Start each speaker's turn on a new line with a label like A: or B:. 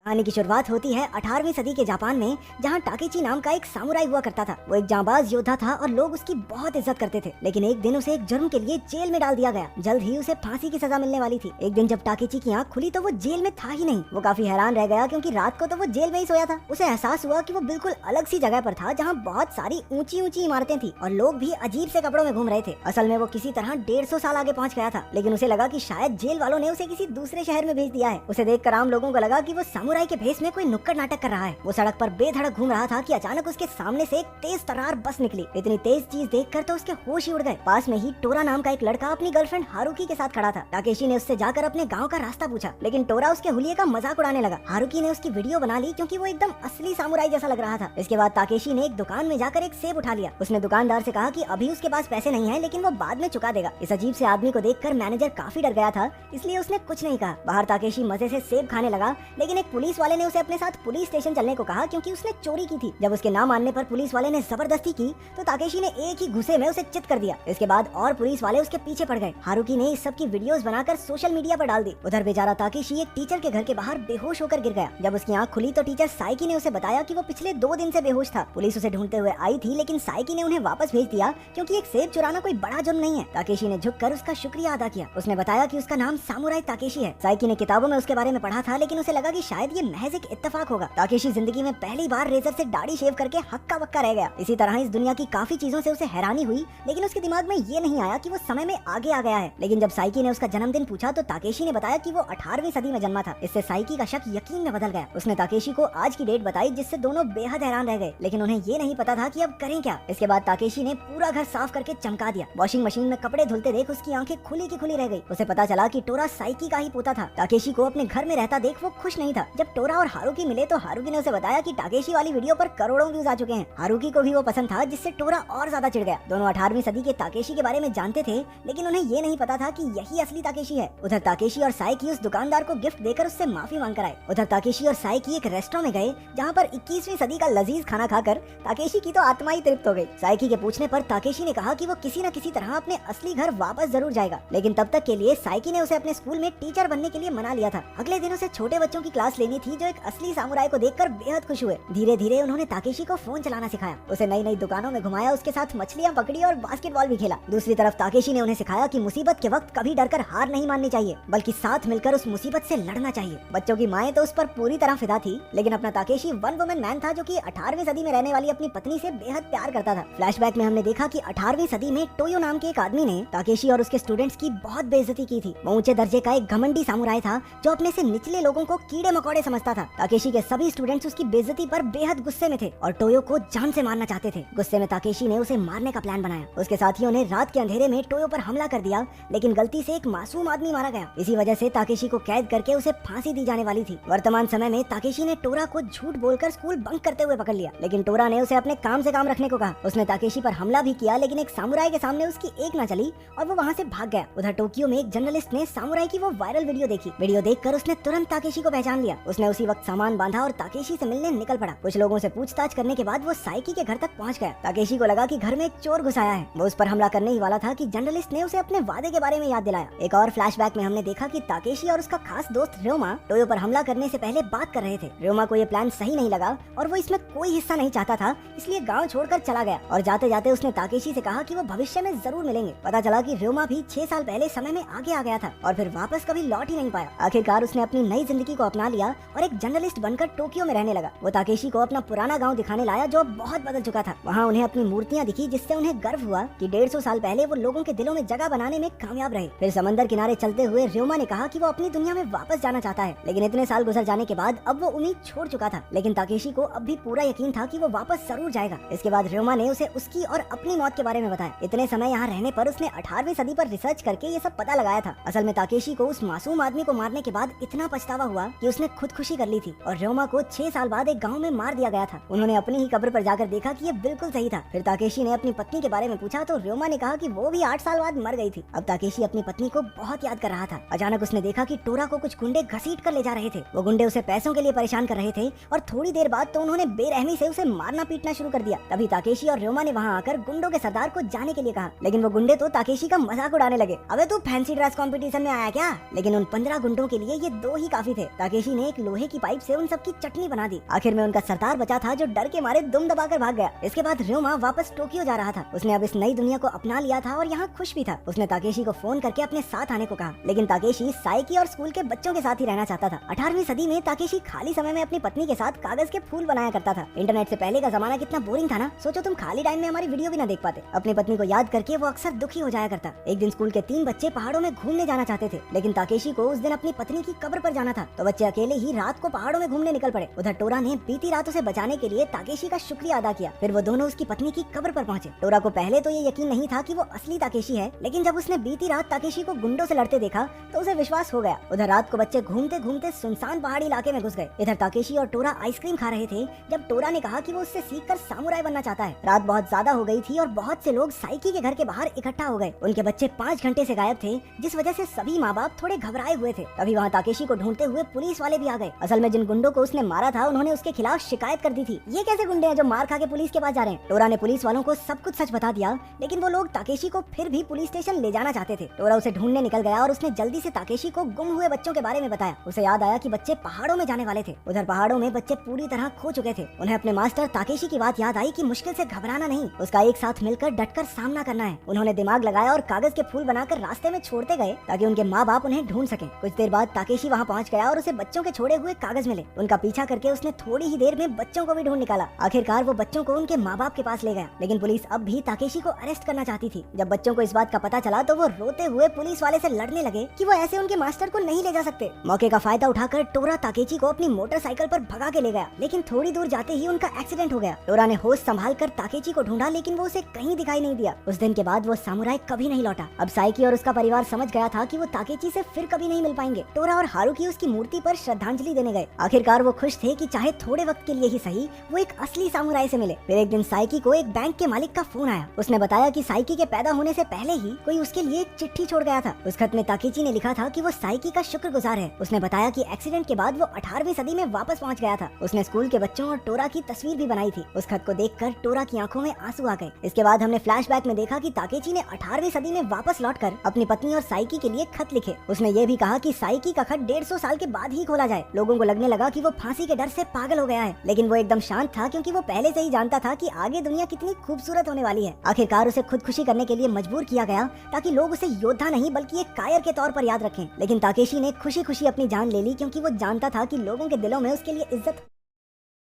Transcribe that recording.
A: कहानी की शुरुआत होती है 18वीं सदी के जापान में, जहां टाकेची नाम का एक सामुराई हुआ करता था। वो एक जांबाज योद्धा था और लोग उसकी बहुत इज्जत करते थे। लेकिन एक दिन उसे एक जुर्म के लिए जेल में डाल दिया गया। जल्द ही उसे फांसी की सजा मिलने वाली थी। एक दिन जब टाकेची की आंख खुली तो वो जेल में था ही नहीं। वो काफी हैरान रह गया क्योंकि रात को तो वो जेल में ही सोया था। उसे एहसास हुआ कि वो बिल्कुल अलग सी जगह पर था, जहाँ बहुत सारी ऊंची ऊंची इमारतें थी और लोग भी अजीब से कपड़ों में घूम रहे थे। असल में वो किसी तरह 150 साल आगे पहुँच गया था, लेकिन उसे लगा कि शायद जेल वालों ने उसे किसी दूसरे शहर में भेज दिया है। उसे देखकर आम लोगों को लगा कि वो सामुराई के भेष में कोई नुक्कड़ नाटक कर रहा है। वो सड़क पर बेधड़क घूम रहा था कि अचानक उसके सामने से एक तेज तर्रार बस निकली। इतनी तेज चीज देखकर तो उसके होश ही उड़ गए। पास में ही टोरा नाम का एक लड़का अपनी गर्लफ्रेंड हारुकी के साथ खड़ा था। टाकेशी ने उससे जाकर अपने गांव का रास्ता पूछा, लेकिन टोरा उसके हुलिये का मजाक उड़ाने लगा। हारुकी ने उसकी वीडियो बना ली क्योंकि वो एकदम असली सामुराई जैसा लग रहा था। इसके बाद टाकेशी ने एक दुकान में जाकर एक सेब उठा लिया। उसने दुकानदार से कहा कि अभी उसके पास पैसे नहीं है, लेकिन वो बाद में चुका देगा। इस अजीब से आदमी को देखकर मैनेजर काफी डर गया था, इसलिए उसने कुछ नहीं कहा। बाहर टाकेशी मजे से सेब खाने लगा, लेकिन एक पुलिस वाले ने उसे अपने साथ पुलिस स्टेशन चलने को कहा क्योंकि उसने चोरी की थी। जब उसके ना मानने पर पुलिस वाले ने जबरदस्ती की तो टाकेशी ने एक ही घुसे में उसे चित कर दिया। इसके बाद और पुलिस वाले उसके पीछे पड़ गए। हारुकी ने इस सब की वीडियोस बनाकर सोशल मीडिया पर डाल दी। उधर बेचारा टाकेशी एक टीचर के घर के बाहर बेहोश होकर गिर गया। जब उसकी आंख खुली तो टीचर साइकी ने उसे बताया कि वो पिछले 2 दिन से बेहोश था। पुलिस उसे ढूंढते हुए आई थी, लेकिन साइकी ने उन्हें वापस भेज दिया क्योंकि एक सेब चुराना कोई बड़ा जुर्म नहीं है। टाकेशी ने झुककर उसका शुक्रिया अदा किया। उसने बताया कि उसका नाम सामुराई टाकेशी है। साइकी ने किताबों में उसके बारे में पढ़ा था, लेकिन उसे लगा कि शायद ये महज एक इत्तेफाक होगा। टाकेशी जिंदगी में पहली बार रेजर से दाढ़ी शेव करके हक्का बक्का रह गया। इसी तरह इस दुनिया की काफी चीजों से उसे हैरानी हुई, लेकिन उसके दिमाग में ये नहीं आया कि वो समय में आगे आ गया है। लेकिन जब साइकी ने उसका जन्मदिन पूछा तो टाकेशी ने बताया कि वो 18वीं सदी में जन्मा था। इससे साइकी का शक यकीन में बदल गया। उसने टाकेशी को आज की डेट बताई, जिससे दोनों बेहद हैरान रह गए, लेकिन उन्हें ये नहीं पता था कि अब करें क्या। इसके बाद टाकेशी ने पूरा घर साफ करके चमका दिया। वॉशिंग मशीन में कपड़े धुलते देख उसकी आंखें खुली की खुली रह गई। उसे पता चला कि टोरा साइकी का ही पोता था। टाकेशी को अपने घर में रहता देख वो खुश नहीं था। जब टोरा और हारुकी मिले तो हारुकी ने उसे बताया कि टाकेशी वाली वीडियो पर करोड़ों व्यूज आ चुके हैं। हारुकी को भी वो पसंद था, जिससे टोरा और ज्यादा चिढ़ गया। दोनों 18वीं सदी के टाकेशी के बारे में जानते थे, लेकिन उन्हें ये नहीं पता था कि यही असली टाकेशी है। उधर टाकेशी और साइकी उस दुकानदार को गिफ्ट देकर उससे माफी मांग कर आए। उधर टाकेशी और साइकी एक रेस्टोरेंट में गए, जहाँ पर 21वीं सदी का लजीज खाना खाकर टाकेशी की तो आत्मा ही तृप्त हो गई। साइकी के पूछने पर टाकेशी ने कहा कि वो किसी न किसी तरह अपने असली घर वापस जरूर जाएगा, लेकिन तब तक के लिए साइकी ने उसे अपने स्कूल में टीचर बनने के लिए मना लिया था। अगले दिन उसे छोटे बच्चों की क्लास लेनी थी, जो एक असली सामुराई को देखकर बेहद खुश हुए। धीरे धीरे उन्होंने टाकेशी को फोन चलाना सिखाया, उसे नई नई दुकानों में घुमाया, उसके साथ मछलियां पकड़ी और बास्केटबॉल भी खेला। दूसरी तरफ टाकेशी ने उन्हें सिखाया कि मुसीबत के वक्त कभी डरकर हार नहीं माननी चाहिए, बल्कि साथ मिलकर उस मुसीबत से लड़ना चाहिए। बच्चों की माएं तो उस पर पूरी तरह फिदा थी, लेकिन अपना टाकेशी वन वुमन मैन था, जो कि 18वीं सदी में रहने वाली अपनी पत्नी से बेहद प्यार करता था। फ्लैशबैक में हमने देखा कि 18वीं सदी में टोयो नाम के एक आदमी ने टाकेशी और उसके स्टूडेंट्स की बहुत बेइज्जती की थी। वो ऊंचे दर्जे का एक घमंडी सामुराई था, जो अपने से निचले लोगों को कीड़े मकोड़े समझता था। टाकेशी के सभी स्टूडेंट्स उसकी बेइज्जती पर बेहद गुस्से में थे और टोयो को जान से मारना चाहते थे। गुस्से में टाकेशी ने उसे मारने का प्लान बनाया। उसके साथियों ने रात के अंधेरे में टोयो पर हमला कर दिया, लेकिन गलती से एक मासूम आदमी मारा गया। इसी वजह से टाकेशी को कैद करके उसे फांसी दी जाने वाली थी। वर्तमान समय में टाकेशी ने टोरा को झूठ बोलकर स्कूल बंक करते हुए पकड़ लिया, लेकिन टोरा ने उसे अपने काम से काम रखने को कहा। उसने टाकेशी पर हमला भी किया, लेकिन एक सामुराई के सामने उसकी एक न चली और वो वहाँ से भाग गया। उधर टोक्यो में एक जर्नलिस्ट ने सामुराई की वो वायरल वीडियो देखी। वीडियो देखकर उसने तुरंत टाकेशी को पहचान लिया। उसने उसी वक्त सामान बांधा और टाकेशी से मिलने निकल पड़ा। कुछ लोगों से पूछताछ करने के बाद वो साइकी के घर तक पहुंच गया। टाकेशी को लगा कि घर में एक चोर घुस आया है। वो उस पर हमला करने ही वाला था कि जर्नलिस्ट ने उसे अपने वादे के बारे में याद दिलाया। एक और फ्लैशबैक में हमने देखा कि टाकेशी और उसका खास दोस्त र्योमा टोयो पर हमला करने से पहले बात कर रहे थे। र्योमा को ये प्लान सही नहीं लगा और वो इसमें कोई हिस्सा नहीं चाहता था, इसलिए गाँव छोड़कर चला गया और जाते जाते उसने टाकेशी से कहा कि वो भविष्य में जरूर मिलेंगे। पता चला कि र्योमा भी 6 साल पहले समय में आगे आ गया था और फिर वापस कभी लौट ही नहीं पाया। आखिरकार उसने अपनी नई जिंदगी को अपना लिया और एक जर्नलिस्ट बनकर टोक्यो में रहने लगा। वो टाकेशी को अपना पुराना गांव दिखाने लाया, जो बहुत बदल चुका था। वहाँ उन्हें अपनी मूर्तियाँ दिखी, जिससे उन्हें गर्व हुआ कि 150 साल पहले वो लोगों के दिलों में जगह बनाने में कामयाब रहे। फिर समंदर किनारे चलते हुए र्योमा ने कहा कि वो अपनी दुनिया में वापस जाना चाहता है, लेकिन इतने साल गुजर जाने के बाद अब वो उम्मीद छोड़ चुका था। लेकिन टाकेशी को अब भी पूरा यकीन था कि वो वापस जरूर जाएगा। इसके बाद र्योमा ने उसे उसकी और अपनी मौत के बारे में बताया। इतने समय यहाँ रहने पर उसने 18वीं सदी पर रिसर्च करके ये सब पता लगाया था। असल में टाकेशी को उस मासूम आदमी को मारने के बाद इतना पछतावा हुआ कि उसने खुदकुशी कर ली थी और र्योमा को 6 साल बाद एक गांव में मार दिया गया था। उन्होंने अपनी ही कब्र पर जाकर देखा कि ये बिल्कुल सही था। फिर टाकेशी ने अपनी पत्नी के बारे में पूछा तो र्योमा ने कहा कि वो भी 8 साल बाद मर गई थी। अब टाकेशी अपनी पत्नी को बहुत याद कर रहा था। अचानक उसने देखा कि टोरा को कुछ गुंडे घसीट कर ले जा रहे थे। वो गुंडे उसे पैसों के लिए परेशान कर रहे थे और थोड़ी देर बाद तो उन्होंने बेरहमी से उसे मारना पीटना शुरू कर दिया। तभी टाकेशी और र्योमा ने वहाँ आकर गुंडों के सरदार को जाने के लिए कहा, लेकिन वो गुंडे तो टाकेशी का मजाक उड़ाने लगे। अबे तू फैंसी ड्रेस कंपटीशन में आया क्या? लेकिन उन 15 गुंडों के लिए ये 2 ही काफी थे। टाकेशी ने एक एक लोहे की पाइप से उन सबकी चटनी बना दी। आखिर में उनका सरदार बचा था जो डर के मारे दुम दबाकर भाग गया। इसके बाद र्योमा वापस टोक्यो जा रहा था। उसने अब इस नई दुनिया को अपना लिया था और यहाँ खुश भी था। उसने ताकेशी को फोन करके अपने साथ आने को कहा, लेकिन ताकेशी साइकी और स्कूल के बच्चों के साथ ही रहना चाहता था। 18वीं सदी में ताकेशी खाली समय में अपनी पत्नी के साथ कागज के फूल बनाया करता था। इंटरनेट से पहले का जमाना कितना बोरिंग था ना। सोचो तुम खाली टाइम में हमारी वीडियो भी ना देख पाते। अपनी पत्नी को याद करके वो अक्सर दुखी हो जाया करता। एक दिन स्कूल के 3 बच्चे पहाड़ों में घूमने जाना चाहते थे, लेकिन ताकेशी को उस दिन अपनी पत्नी की कब्र पर जाना था, तो बच्चे अकेले ही रात को पहाड़ों में घूमने निकल पड़े। उधर टोरा ने बीती रात उसे बचाने के लिए ताकेशी का शुक्रिया अदा किया। फिर वो दोनों उसकी पत्नी की कब्र पर पहुंचे। टोरा को पहले तो ये यकीन नहीं था कि वो असली ताकेशी है, लेकिन जब उसने बीती रात ताकेशी को गुंडों से लड़ते देखा तो उसे विश्वास हो गया। उधर रात को बच्चे घूमते घूमते सुनसान पहाड़ी इलाके में घुस गए। इधर ताकेशी और टोरा आइसक्रीम खा रहे थे जब टोरा ने कहा कि वो उससे सीखकर सामुराई बनना चाहता है। रात बहुत ज्यादा हो गई थी और बहुत से लोग साइकी के घर के बाहर इकट्ठा हो गए। उनके बच्चे 5 घंटे से गायब थे, जिस वजह से सभी माँ बाप थोड़े घबराए हुए थे। तभी वहाँ ताकेशी को ढूंढते हुए पुलिस वाले भी आ गए। असल में जिन गुंडों को उसने मारा था उन्होंने उसके खिलाफ शिकायत कर दी थी। ये कैसे गुंडे हैं जो मार खा के पुलिस के पास जा रहे हैं? टोरा ने पुलिस वालों को सब कुछ सच बता दिया, लेकिन वो लोग ताकेशी को फिर भी पुलिस स्टेशन ले जाना चाहते थे। टोरा उसे ढूंढने निकल गया और उसने जल्दी से ताकेशी को गुम हुए बच्चों के बारे में बताया। उसे याद आया कि बच्चे पहाड़ों में जाने वाले थे। उधर पहाड़ों में बच्चे पूरी तरह खो चुके थे। उन्हें अपने मास्टर ताकेशी की बात याद आई कि मुश्किल से घबराना नहीं, उसका एक साथ मिलकर डटकर सामना करना है। उन्होंने दिमाग लगाया और कागज के फूल बनाकर रास्ते में छोड़ते गए ताकि उनके माँ बाप उन्हें ढूंढ सकें। कुछ देर बाद ताकेशी वहाँ पहुँच गया और उसे बच्चों के छोड़े हुए कागज मिले। उनका पीछा करके उसने थोड़ी ही देर में बच्चों को भी ढूंढ निकाला। आखिरकार वो बच्चों को उनके माँ बाप के पास ले गया, लेकिन पुलिस अब भी ताकेशी को अरेस्ट करना चाहती थी। जब बच्चों को इस बात का पता चला तो वो रोते हुए पुलिस वाले से लड़ने लगे कि वो ऐसे उनके मास्टर को नहीं ले जा सकते। मौके का फायदा उठाकर टोरा ताकेची को अपनी मोटरसाइकिल पर भगा के ले गया, लेकिन थोड़ी दूर जाते ही उनका एक्सीडेंट हो गया। टोरा ने होश संभाल कर ताकेची को ढूंढा, लेकिन वो उसे कहीं दिखाई नहीं दिया। उस दिन के बाद वो सामुराई कभी नहीं लौटा। अब साइकी और उसका परिवार समझ गया था कि वो ताकेची से फिर कभी नहीं मिल पाएंगे। टोरा और हारुकी उसकी मूर्ति पर श्रद्धांजलि देने गए। आखिरकार वो खुश थे कि चाहे थोड़े वक्त के लिए ही सही वो एक असली सामुराई से मिले। फिर एक दिन साइकी को एक बैंक के मालिक का फोन आया। उसने बताया कि साइकी के पैदा होने से पहले ही कोई उसके लिए एक चिट्ठी छोड़ गया था। उस खत में ताकेची ने लिखा था कि वो साइकी का शुक्रगुजार है। उसने बताया कि एक्सीडेंट के बाद वो 18वीं सदी में वापस पहुंच गया था। उसने स्कूल के बच्चों और टोरा की तस्वीर भी बनाई थी। उस खत को देखकर टोरा की आंखों में आंसू आ गए। इसके बाद हमने फ्लैशबैक में देखा कि ताकेची ने 18वीं सदी में वापस लौटकर अपनी पत्नी और साइकी के लिए खत लिखे। उसने ये भी कहा कि साइकी का खत 150 साल के बाद ही खोला जाए। लोगों को लगने लगा कि वो फांसी के डर से पागल हो गया है, लेकिन वो एकदम शांत था क्योंकि वो पहले से ही जानता था कि आगे दुनिया कितनी खूबसूरत होने वाली है। आखिरकार उसे खुदकुशी करने के लिए मजबूर किया गया ताकि लोग उसे योद्धा नहीं बल्कि एक कायर के तौर पर याद रखें। लेकिन ताकेशी ने खुशी खुशी अपनी जान ले ली क्योंकि वो जानता था कि लोगों के दिलों में उसके लिए इज्जत